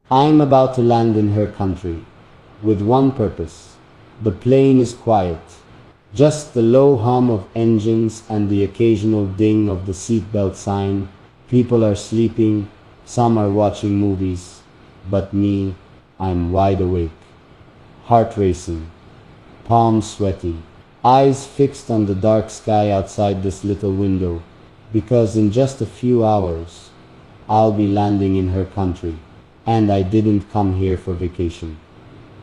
I'm about to land in her country, with one purpose. The plane is quiet, just the low hum of engines and the occasional ding of the seatbelt sign. People are sleeping, some are watching movies, but me, I'm wide awake. Heart racing, palms sweaty, eyes fixed on the dark sky outside this little window, because in just a few hours, I'll be landing in her country. And I didn't come here for vacation.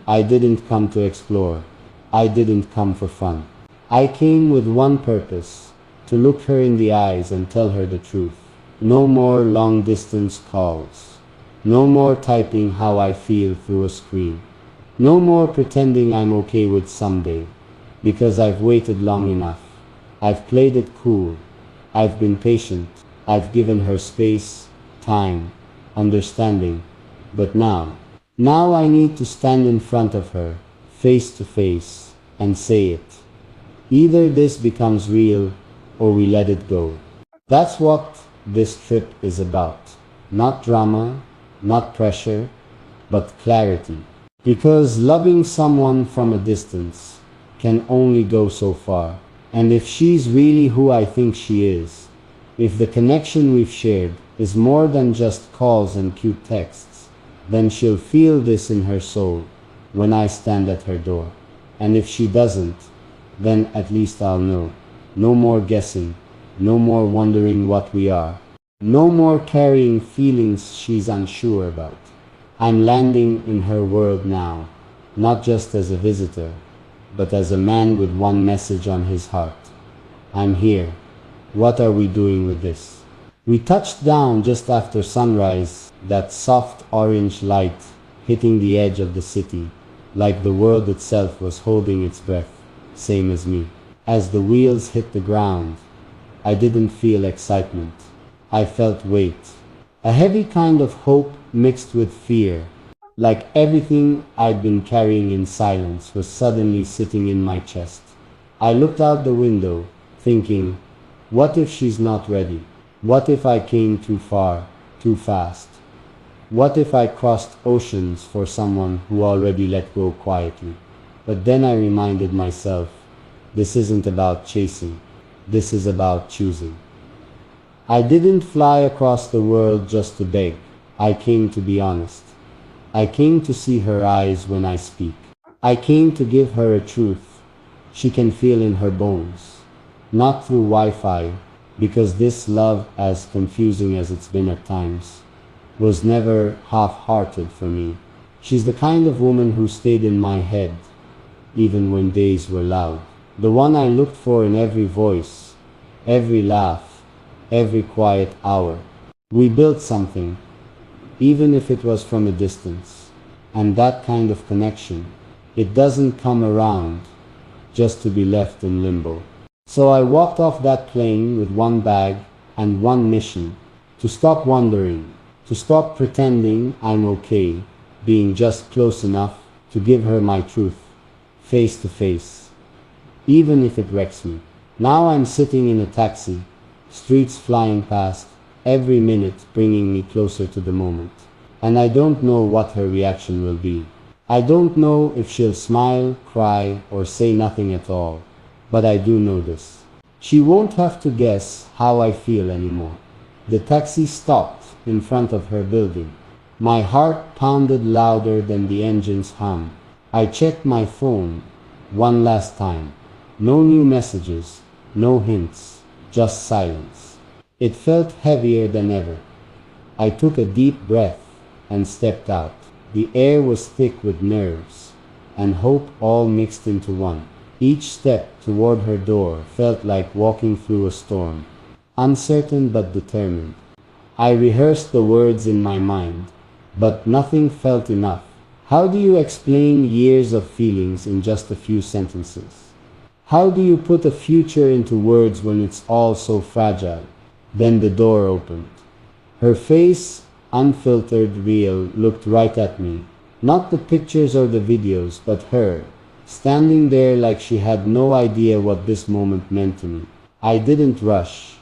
I didn't come to explore. I didn't come for fun. I came with one purpose, to look her in the eyes and tell her the truth. No more long distance calls. No more typing how I feel through a screen. No more pretending I'm okay with someday, because I've waited long enough. I've played it cool. I've been patient. I've given her space, time, understanding. But now I need to stand in front of her, face to face, and say it. Either this becomes real, or we let it go. That's what this trip is about. Not drama, not pressure, but clarity. Because loving someone from a distance can only go so far. And if she's really who I think she is, if the connection we've shared is more than just calls and cute texts, then she'll feel this in her soul when I stand at her door. And if she doesn't, then at least I'll know. No more guessing, no more wondering what we are, no more carrying feelings she's unsure about. I'm landing in her world now, not just as a visitor, but as a man with one message on his heart. I'm here. What are we doing with this? We touched down just after sunrise, that soft orange light hitting the edge of the city, like the world itself was holding its breath, same as me. As the wheels hit the ground, I didn't feel excitement. I felt weight, a heavy kind of hope mixed with fear, like everything I'd been carrying in silence was suddenly sitting in my chest. I looked out the window, thinking, what if she's not ready? What if I came too far, too fast? What if I crossed oceans for someone who already let go quietly? But then I reminded myself, this isn't about chasing, this is about choosing. I didn't fly across the world just to beg. I came to be honest. I came to see her eyes when I speak. I came to give her a truth she can feel in her bones. Not through Wi-Fi, because this love, as confusing as it's been at times, was never half-hearted for me. She's the kind of woman who stayed in my head, even when days were loud. The one I looked for in every voice, every laugh, every quiet hour. We built something, even if it was from a distance. And that kind of connection, it doesn't come around just to be left in limbo. So I walked off that plane with one bag and one mission, to stop wondering, to stop pretending I'm okay, being just close enough to give her my truth, face to face, even if it wrecks me. Now I'm sitting in a taxi, streets flying past, every minute bringing me closer to the moment. And I don't know what her reaction will be. I don't know if she'll smile, cry, or say nothing at all. But I do know this. She won't have to guess how I feel anymore. The taxi stopped in front of her building. My heart pounded louder than the engine's hum. I checked my phone one last time. No new messages, no hints, just silence. It felt heavier than ever. I took a deep breath and stepped out. The air was thick with nerves and hope all mixed into one. Each step toward her door felt like walking through a storm, uncertain but determined. I rehearsed the words in my mind, but nothing felt enough. How do you explain years of feelings in just a few sentences? How do you put a future into words when it's all so fragile? Then the door opened. Her face, unfiltered, real, looked right at me. Not the pictures or the videos, but her, standing there like she had no idea what this moment meant to me. I didn't rush.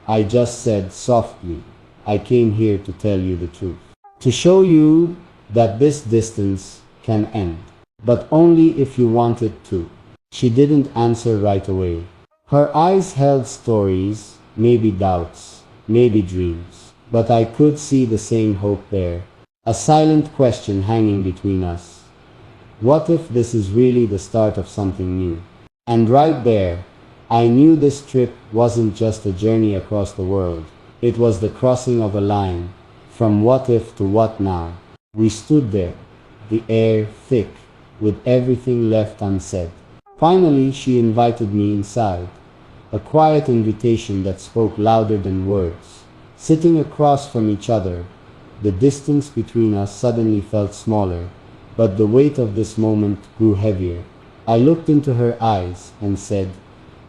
I just said softly, I came here to tell you the truth. To show you that this distance can end, but only if you want it to. She didn't answer right away. Her eyes held stories, maybe doubts, maybe dreams, but I could see the same hope there, a silent question hanging between us. What if this is really the start of something new? And right there, I knew this trip wasn't just a journey across the world. It was the crossing of a line, from what if to what now. We stood there, the air thick, with everything left unsaid. Finally, she invited me inside, a quiet invitation that spoke louder than words. Sitting across from each other, the distance between us suddenly felt smaller, but the weight of this moment grew heavier. I looked into her eyes and said,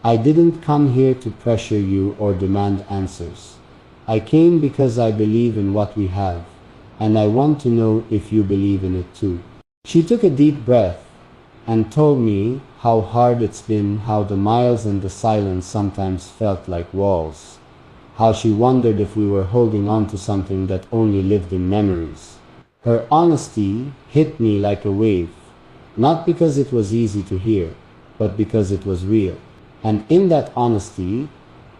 I didn't come here to pressure you or demand answers. I came because I believe in what we have, and I want to know if you believe in it too. She took a deep breath and told me how hard it's been, how the miles and the silence sometimes felt like walls, how she wondered if we were holding on to something that only lived in memories. Her honesty hit me like a wave, not because it was easy to hear, but because it was real. And in that honesty,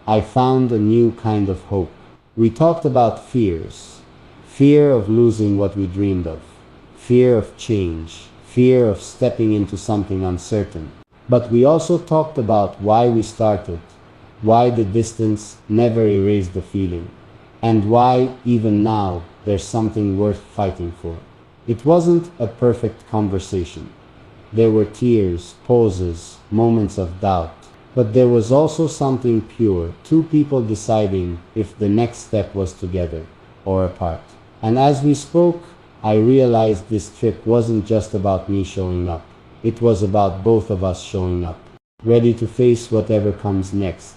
I found a new kind of hope. We talked about fears, fear of losing what we dreamed of, fear of change, fear of stepping into something uncertain. But we also talked about why we started, why the distance never erased the feeling, and why, even now, there's something worth fighting for. It wasn't a perfect conversation. There were tears, pauses, moments of doubt. But there was also something pure, two people deciding if the next step was together or apart. And as we spoke, I realized this trip wasn't just about me showing up. It was about both of us showing up, ready to face whatever comes next,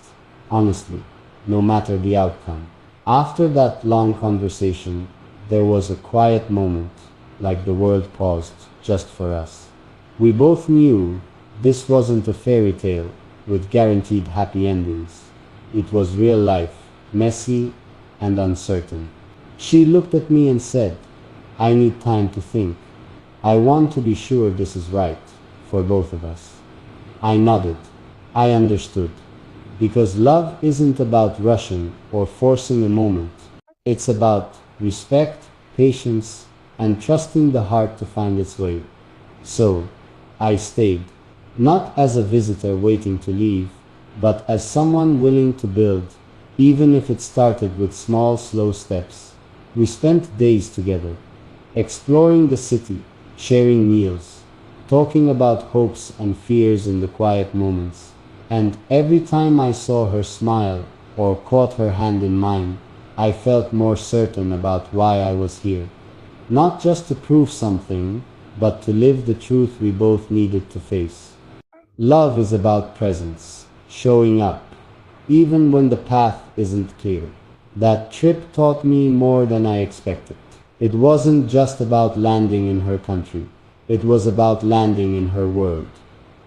honestly, no matter the outcome. After that long conversation, there was a quiet moment, like the world paused just for us. We both knew this wasn't a fairy tale with guaranteed happy endings. It was real life, messy and uncertain. She looked at me and said, I need time to think. I want to be sure this is right for both of us. I nodded. I understood. Because love isn't about rushing or forcing a moment. It's about respect, patience, and trusting the heart to find its way. So, I stayed. Not as a visitor waiting to leave, but as someone willing to build, even if it started with small, slow steps. We spent days together, exploring the city, sharing meals, talking about hopes and fears in the quiet moments. And every time I saw her smile or caught her hand in mine, I felt more certain about why I was here. Not just to prove something, but to live the truth we both needed to face. Love is about presence, showing up, even when the path isn't clear. That trip taught me more than I expected. It wasn't just about landing in her country. It was about landing in her world,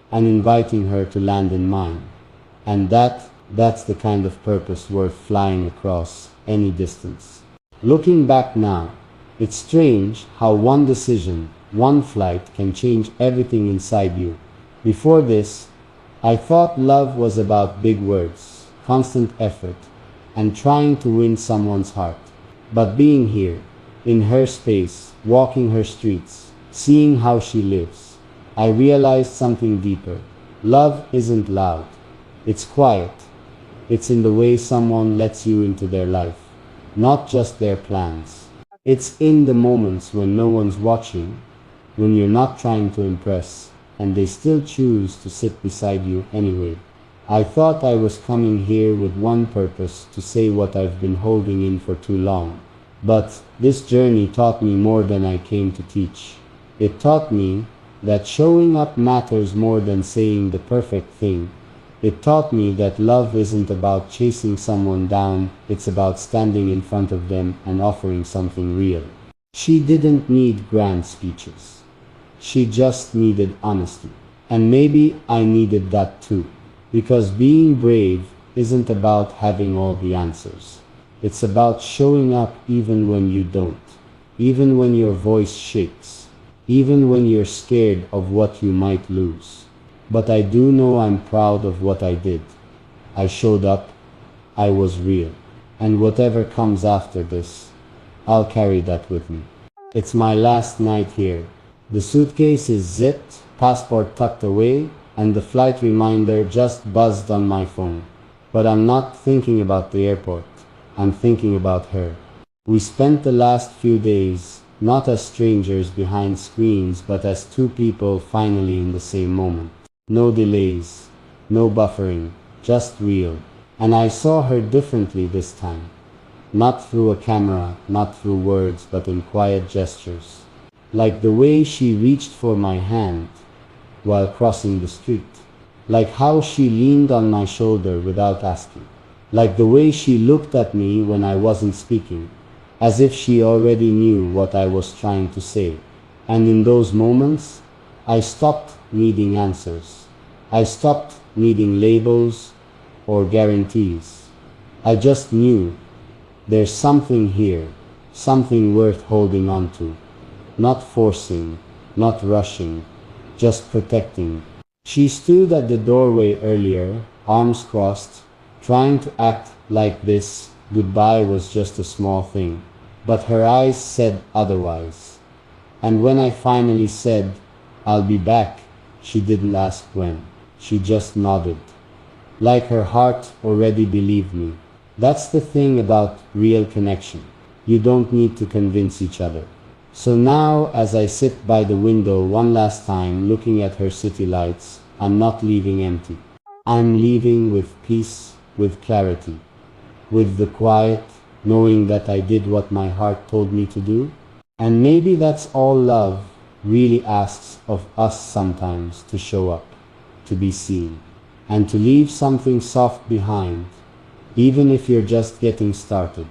and inviting her to land in mine. And that's the kind of purpose worth flying across any distance. Looking back now, it's strange how one decision, one flight can change everything inside you. Before this, I thought love was about big words, constant effort, and trying to win someone's heart. But being here, in her space, walking her streets, seeing how she lives, I realized something deeper. Love isn't loud. It's quiet. It's in the way someone lets you into their life, not just their plans. It's in the moments when no one's watching, when you're not trying to impress, and they still choose to sit beside you anyway. I thought I was coming here with one purpose, to say what I've been holding in for too long. But this journey taught me more than I came to teach. It taught me that showing up matters more than saying the perfect thing. It taught me that love isn't about chasing someone down, it's about standing in front of them and offering something real. She didn't need grand speeches. She just needed honesty. And maybe I needed that too. Because being brave isn't about having all the answers. It's about showing up even when you don't. even when your voice shakes, even when you're scared of what you might lose. But I do know I'm proud of what I did. I showed up, I was real. And whatever comes after this, I'll carry that with me. It's my last night here. The suitcase is zipped, passport tucked away, and the flight reminder just buzzed on my phone. But I'm not thinking about the airport. I'm thinking about her. We spent the last few days, not as strangers behind screens, but as two people finally in the same moment. No delays, no buffering, just real. And I saw her differently this time. Not through a camera, not through words, but in quiet gestures. Like the way she reached for my hand while crossing the street. Like how she leaned on my shoulder without asking. Like the way she looked at me when I wasn't speaking, as if she already knew what I was trying to say. And in those moments, I stopped needing answers. I stopped needing labels or guarantees. I just knew there's something here, something worth holding on to. Not forcing, not rushing, just protecting. She stood at the doorway earlier, arms crossed, trying to act like this goodbye was just a small thing. But her eyes said otherwise. And when I finally said, "I'll be back," she didn't ask when. She just nodded. Like her heart already believed me. That's the thing about real connection. You don't need to convince each other. So now, as I sit by the window one last time looking at her city lights, I'm not leaving empty. I'm leaving with peace, with clarity, with the quiet, knowing that I did what my heart told me to do. And maybe that's all love really asks of us sometimes, to show up, to be seen, and to leave something soft behind, even if you're just getting started.